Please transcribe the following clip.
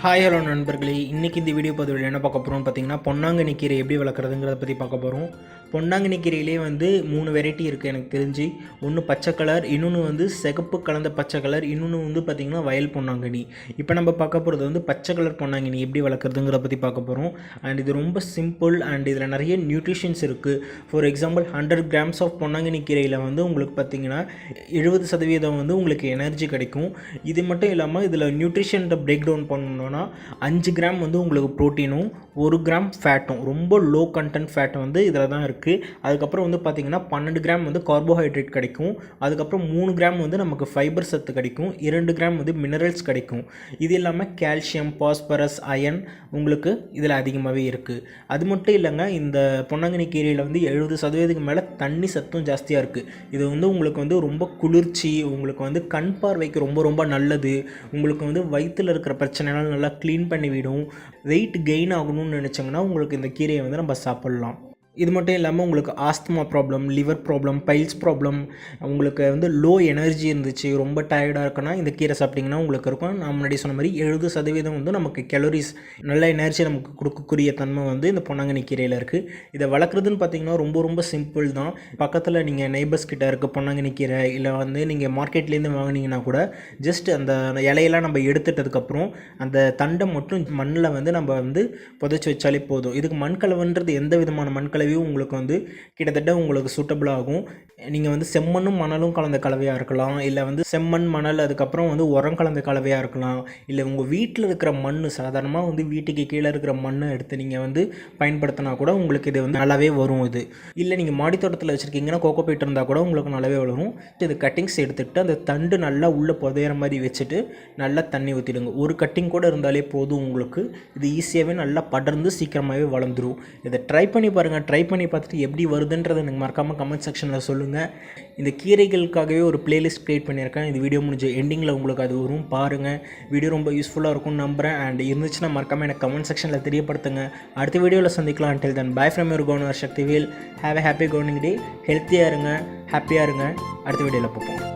Hi hello நண்பர்களே, இன்றைக்கி இந்த வீடியோ பதிவில் என்ன பார்க்க போகிறோம்னு பார்த்தீங்கன்னா, பொன்னாங்கண்ணி கீரை எப்படி வளர்க்குறதுங்கிறத பற்றி பார்க்க போகிறோம். பொன்னாங்கண்ணி கீரையிலே 3 வெரைட்டி இருக்குது எனக்கு தெரிஞ்சு. ஒன்று பச்சை கலர், இன்னொன்று சிகப்பு கலந்த பச்சை கலர், இன்னொன்று பார்த்திங்கன்னா வயல் பொன்னாங்கண்ணி. இப்போ நம்ம பார்க்க போகிறது பச்சை கலர் பொன்னாங்கண்ணி எப்படி வளர்க்குறதுங்கிறத பற்றி பார்க்க போகிறோம். அண்ட் இது ரொம்ப சிம்பிள் அண்ட் இதில் நிறைய நியூட்ரிஷன்ஸ் இருக்குது. ஃபார் எக்ஸாம்பிள் 100 கிராம்ஸ் ஆஃப் பொன்னாங்கண்ணி கீரையில் உங்களுக்கு பார்த்திங்கன்னா 70% உங்களுக்கு எனர்ஜி கிடைக்கும். இது மட்டும் இல்லாமல் இதில் நியூட்ரிஷன் பிரேக் டவுன் பண்ணணும். 5 கிராம் உங்களுக்கு ப்ரோட்டீனும் 1 கிராம் ஃபேட்டும், ரொம்ப லோ கண்டென்ட் ஃபேட் இதில் தான் இருக்குது. அதுக்கப்புறம் பார்த்தீங்கன்னா 12 கிராம் கார்போஹைட்ரேட் கிடைக்கும். அதுக்கப்புறம் 3 கிராம் நமக்கு ஃபைபர் சத்து கிடைக்கும். 2 கிராம் மினரல்ஸ் கிடைக்கும். இது இல்லாமல் கால்சியம், பாஸ்பரஸ், அயன் உங்களுக்கு இதில் அதிகமாகவே இருக்குது. அது மட்டும் இல்லைங்க, இந்த பொன்னாங்கண்ணி கீரையில் 70% மேலே தண்ணி சத்தும் ஜாஸ்தியாக இருக்குது. இது உங்களுக்கு ரொம்ப குளிர்ச்சி, உங்களுக்கு கண் பார்வைக்கு ரொம்ப ரொம்ப நல்லது. உங்களுக்கு வயிற்றில் இருக்கிற பிரச்சனைலாம் நல்லா க்ளீன் பண்ணிவிடும். வெயிட் கெயின் ஆகணும்னு நினச்சிங்கன்னா உங்களுக்கு இந்த கீரையை நம்ம சாப்பிட்லாம். இது மட்டும் இல்லாமல் உங்களுக்கு asthma problem, liver problem, files problem, உங்களுக்கு லோ எனர்ஜி இருந்துச்சு, ரொம்ப டயர்டாக இருக்குன்னா இந்த கீரை சாப்பிட்டிங்கன்னா உங்களுக்கு இருக்கும். நான் முன்னாடி சொன்ன மாதிரி 70% நமக்கு கலோரிஸ், நல்ல எனர்ஜி நமக்கு கொடுக்கக்கூடிய தன்மை இந்த பொன்னாங்கண்ணி கீரையில் இருக்குது. இதை வளர்க்குறதுன்னு பார்த்திங்கன்னா ரொம்ப ரொம்ப சிம்பிள் தான். பக்கத்தில் நீங்கள் நெய்பர்ஸ் கிட்ட இருக்க பொன்னாங்கண்ணி கீரை இல்லை நீங்கள் மார்க்கெட்லேருந்து வாங்கினீங்கன்னா கூட ஜஸ்ட் அந்த இலையெல்லாம் நம்ம எடுத்துட்டதுக்கப்புறம் அந்த தண்டை மட்டும் மண்ணில் நம்ம புதைச்சி வச்சாலே போதும். இதுக்கு மண்கலவன்றது எந்த விதமான மண்கலவையும் உங்களுக்கு கிட்டத்தட்ட உங்களுக்கு சூட்டபிள் ஆகும். நீங்கள் செம்மண்ணும் மணலும் கலந்த கலவையாக இருக்கலாம், இல்லை செம்மண் மணல் அதுக்கப்புறம் உரம் கலந்த கலவையாக இருக்கலாம், இல்லை உங்கள் வீட்டில் இருக்கிற மண் சாதாரணமாக வீட்டுக்கு கீழே இருக்கிற மண்ணை எடுத்து நீங்கள் பயன்படுத்தினா கூட உங்களுக்கு இது நல்லாவே வரும். இது இல்லை நீங்கள் மாடித்தோட்டத்தில் வச்சுருக்கீங்கன்னா கோகோ பீட் இருந்தால் கூட உங்களுக்கு நல்லாவே வளரும். இது கட்டிங்ஸ் எடுத்துகிட்டு அந்த தண்டு நல்லா உள்ளே புதையிற மாதிரி வச்சுட்டு நல்லா தண்ணி ஊற்றிடுங்க. ஒரு கட்டிங் கூட இருந்தாலே போதும் உங்களுக்கு. இது ஈஸியாகவே நல்லா படர்ந்து சீக்கிரமாகவே வளர்ந்துடும். இதை ட்ரை பண்ணி பாருங்கள். ட்ரை பண்ணி பார்த்துட்டு எப்படி வருதுன்றதை எனக்கு மறக்காமல் கமெண்ட் செக்ஷனில் சொல்லுங்கள். இந்த கீரைகளுக்காகவே ஒரு பிளேலிஸ்ட் க்ரியேட் பண்ணியிருக்கேன். இந்த வீடியோ முடிஞ்ச எண்டிங்கில் உங்களுக்கு அது வரும், பாருங்கள். வீடியோ ரொம்ப யூஸ்ஃபுல்லாக இருக்கும்னு நம்புகிறேன். அண்ட் இருந்துச்சுன்னா மறக்காமல் எனக்கு கமெண்ட் செக்ஷனில் தெரியப்படுத்துங்க. அடுத்த வீடியோவில் சந்திக்கலாம். until then bye from your governor Sakthivel. Have a happy gardening day. ஹெல்த்தியாக இருங்க, ஹாப்பியாக இருங்க. அடுத்த வீடியோவில் பார்ப்போம்.